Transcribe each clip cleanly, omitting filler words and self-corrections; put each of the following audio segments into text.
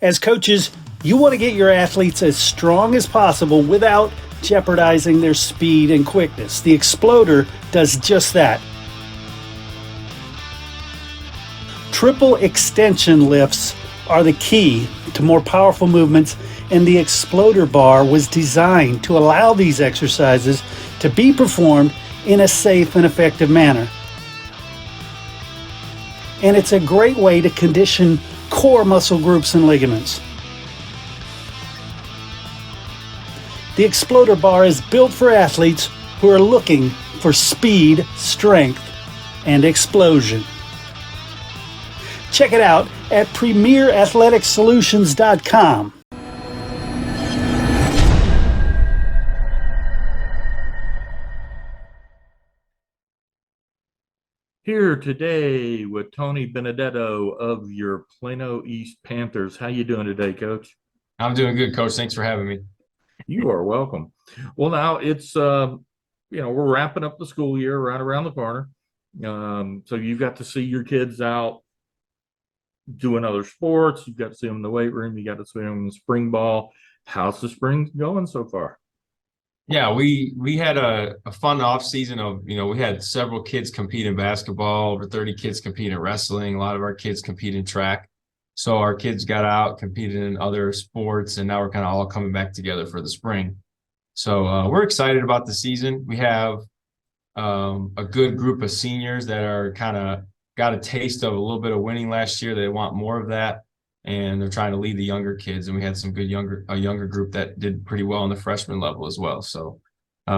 As coaches, you want to get your athletes as strong as possible without jeopardizing their speed and quickness. The Exploder does just that. Triple extension lifts are the key to more powerful movements, and the Exploder bar was designed to allow these exercises to be performed in a safe and effective manner. And it's a great way to condition core muscle groups and ligaments. The Exploder bar is built for athletes who are looking for speed, strength, and explosion. Check it out at premierathleticssolutions.com. Here today with Tony Benedetto of your Plano East Panthers. How you doing today, Coach? I'm doing good, Coach. Thanks for having me. You are welcome. Well, now it's we're wrapping up the school year right around the corner. So you've got to see your kids out doing other sports. You've got to see them in the weight room. You got to see them in the spring ball. How's the spring going so far? Yeah, we had a fun off season of, we had several kids compete in basketball, over 30 kids compete in wrestling. A lot of our kids compete in track. So our kids got out, competed in other sports, and now we're kind of all coming back together for the spring. So we're excited about the season. We have a good group of seniors that are kind of got a taste of a little bit of winning last year. They want more of that, and they're trying to lead the younger kids. And we had some good younger group that did pretty well on the freshman level as well. So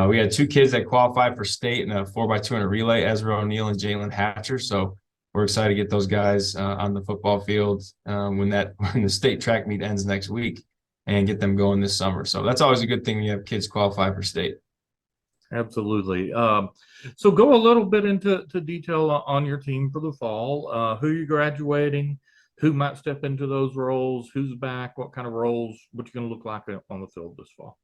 we had two kids that qualified for state in a 4x200 relay, Ezra O'Neill and Jalen Hatcher. So we're excited to get those guys on the football field when the state track meet ends next week and get them going this summer. So that's always a good thing when you have kids qualify for state. Absolutely. So go a little bit into detail on your team for the fall. Who you're graduating, who might step into those roles, who's back, what kind of roles, what you're going to look like on the field this fall.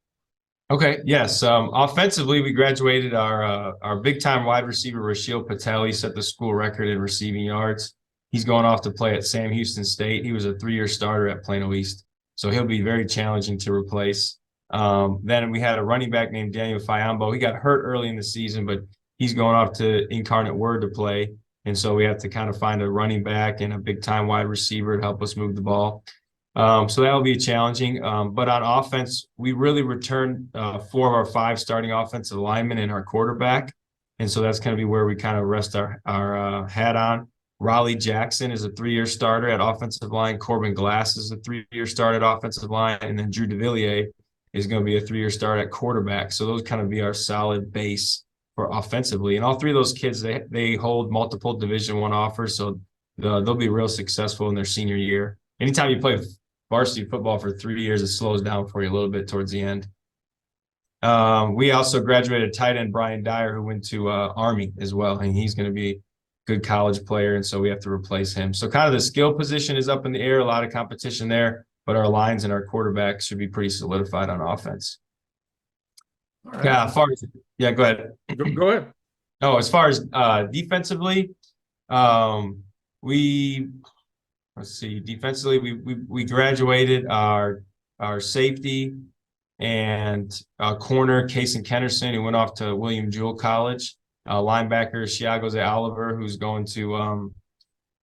Okay, yes. Offensively, we graduated our big-time wide receiver, Rashil Patel. He set the school record in receiving yards. He's going off to play at Sam Houston State. He was a 3-year starter at Plano East, so he'll be very challenging to replace. Then we had a running back named Daniel Fayambo. He got hurt early in the season, but he's going off to Incarnate Word to play. And so we have to kind of find a running back and a big-time wide receiver to help us move the ball. So that'll be challenging. But on offense, we really returned 4 of our 5 starting offensive linemen and our quarterback. And so that's going to be where we kind of rest our hat on. Raleigh Jackson is a 3-year starter at offensive line. Corbin Glass is a 3-year starter at offensive line. And then Drew DeVilliers is going to be a 3-year start at quarterback. So those kind of be our solid base for offensively. And all 3 of those kids, they hold multiple Division I offers. So they'll be real successful in their senior year. Anytime you play varsity football for 3 years, it slows down for you a little bit towards the end. We also graduated tight end Brian Dyer, who went to Army as well, and he's going to be a good college player, and so we have to replace him. So kind of the skill position is up in the air, a lot of competition there, but our lines and our quarterbacks should be pretty solidified on offense. All right. Yeah, go ahead. Go ahead. Oh, as far as defensively, defensively, we graduated our safety and corner, Kason Kennerson, who went off to William Jewell College. Linebacker, Chiagoze Oliver, who's going to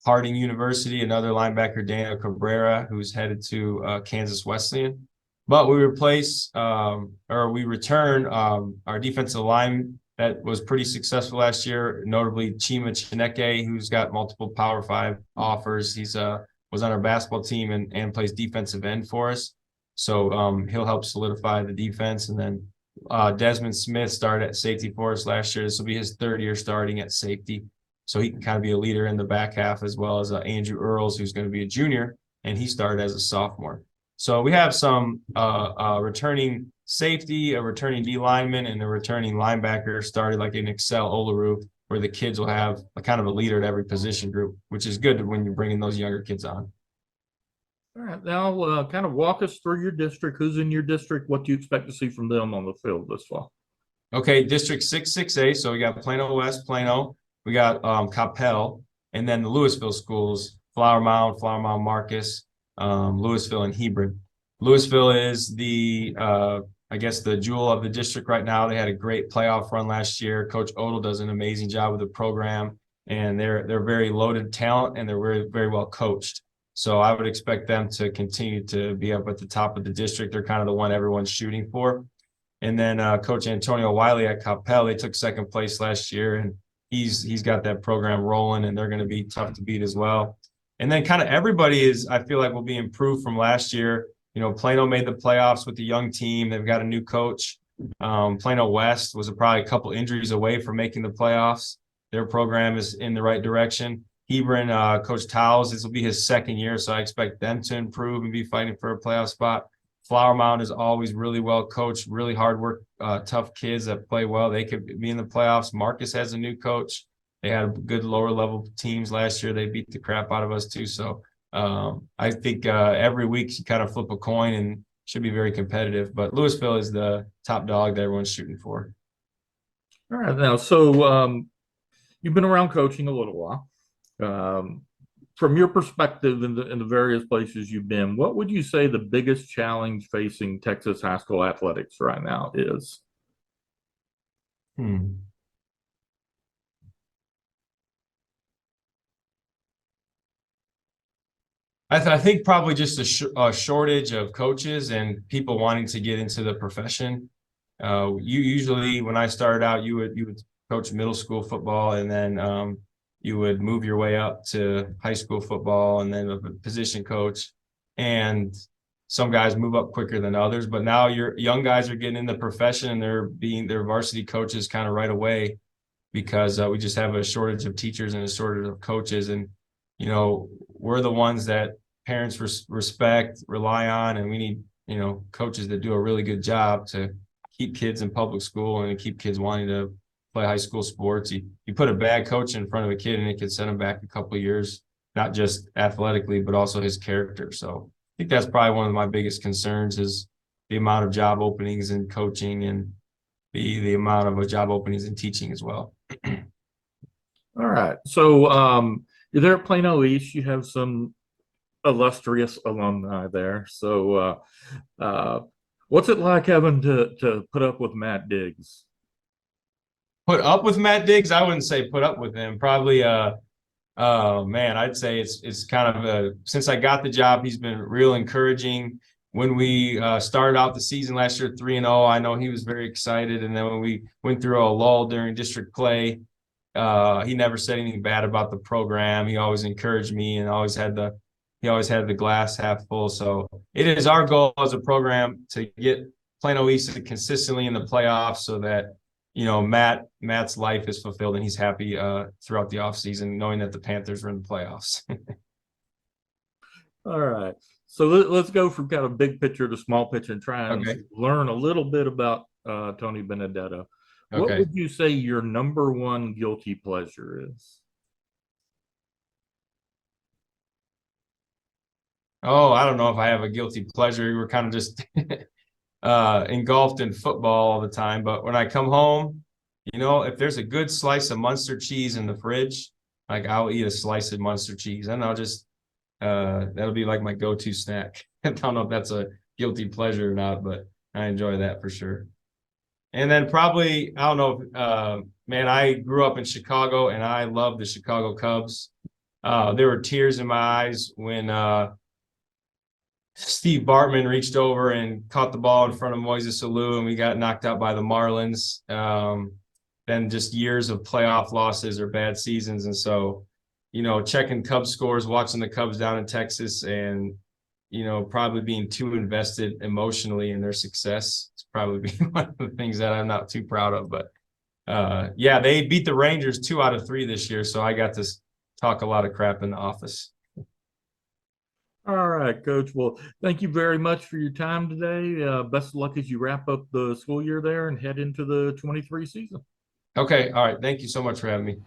Harding University. Another linebacker, Daniel Cabrera, who's headed to Kansas Wesleyan. But we return our defensive line that was pretty successful last year, notably Chima Chineke, who's got multiple Power 5 offers. He's was on our basketball team and plays defensive end for us. So he'll help solidify the defense. And then Desmond Smith started at safety for us last year. This will be his 3rd year starting at safety. So he can kind of be a leader in the back half, as well as Andrew Earls, who's going to be a junior, and he started as a sophomore. So we have some returning safety, a returning D lineman, and a returning linebacker started like in Excel Olaru, where the kids will have a kind of a leader at every position group, which is good when you're bringing those younger kids on. All right. Now kind of walk us through your district. Who's in your district? What do you expect to see from them on the field this fall? Okay, District 6A. So we got Plano West, Plano. We got Coppell, and then the Louisville schools, Flower Mound Marcus, Louisville and Hebron. Louisville is the I guess the jewel of the district right now. They had a great playoff run last year. Coach Odell does an amazing job with the program, and they're very loaded talent, and they're very, very well coached. So I would expect them to continue to be up at the top of the district. They're kind of the one everyone's shooting for. And then Coach Antonio Wiley at Coppell, they took second place last year, and he's got that program rolling, and they're going to be tough to beat as well. And then kind of everybody I feel like will be improved from last year. Plano made the playoffs with the young team. They've got a new coach. Plano West was probably a couple injuries away from making the playoffs. Their program is in the right direction. Hebron, Coach Towles, this will be his second year, so I expect them to improve and be fighting for a playoff spot. Flower Mound is always really well coached, really hard work, tough kids that play well. They could be in the playoffs. Marcus has a new coach. They had good lower level teams last year. They beat the crap out of us too. So I think every week you kind of flip a coin and should be very competitive. But Louisville is the top dog that everyone's shooting for. All right, now, so you've been around coaching a little while. From your perspective in the various places you've been, what would you say the biggest challenge facing Texas high school athletics right now is? I think probably just a shortage of coaches and people wanting to get into the profession. You usually, when I started out, you would coach middle school football, and then you would move your way up to high school football, and then a position coach. And some guys move up quicker than others, but now your young guys are getting in the profession, and they're varsity coaches kind of right away, because we just have a shortage of teachers and a shortage of coaches. And we're the ones that parents respect, rely on, and we need, coaches that do a really good job to keep kids in public school and keep kids wanting to play high school sports. You put a bad coach in front of a kid and it could send him back a couple of years, not just athletically, but also his character. So I think that's probably one of my biggest concerns is the amount of job openings in coaching and the amount of job openings in teaching as well. All right. So you're there at Plano East. You have some illustrious alumni there. So what's it like having to put up with Matt Diggs? Put up with Matt Diggs? I wouldn't say put up with him. Probably, man, I'd say it's kind of since I got the job, he's been real encouraging. When we started out the season last year 3-0, I know he was very excited. And then when we went through a lull during district play, he never said anything bad about the program. He always encouraged me and he always had the glass half full. So it is our goal as a program to get Plano East consistently in the playoffs so that, Matt's life is fulfilled and he's happy throughout the offseason, knowing that the Panthers are in the playoffs. All right. So let's go from kind of big picture to small picture and try and learn a little bit about Tony Benedetto. Okay. What would you say your number one guilty pleasure is? Oh, I don't know if I have a guilty pleasure. We're kind of just engulfed in football all the time. But when I come home, if there's a good slice of Munster cheese in the fridge, like I'll eat a slice of Munster cheese, and I'll just that'll be like my go-to snack. I don't know if that's a guilty pleasure or not, but I enjoy that for sure. And then probably, I don't know, man, I grew up in Chicago and I love the Chicago Cubs. There were tears in my eyes when Steve Bartman reached over and caught the ball in front of Moises Alou and we got knocked out by the Marlins. Then just years of playoff losses or bad seasons. And so, checking Cubs scores, watching the Cubs down in Texas and, probably being too invested emotionally in their success. It's probably one of the things that I'm not too proud of. But yeah, they beat the Rangers 2 out of 3 this year. So I got to talk a lot of crap in the office. All right, Coach. Well, thank you very much for your time today. Best of luck as you wrap up the school year there and head into the 23 season. Okay. All right. Thank you so much for having me.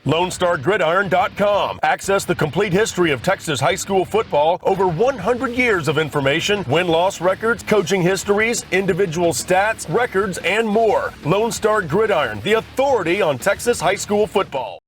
LoneStarGridiron.com. Access the complete history of Texas high school football, over 100 years of information, win-loss records, coaching histories, individual stats, records, and more. Lone Star Gridiron, the authority on Texas high school football.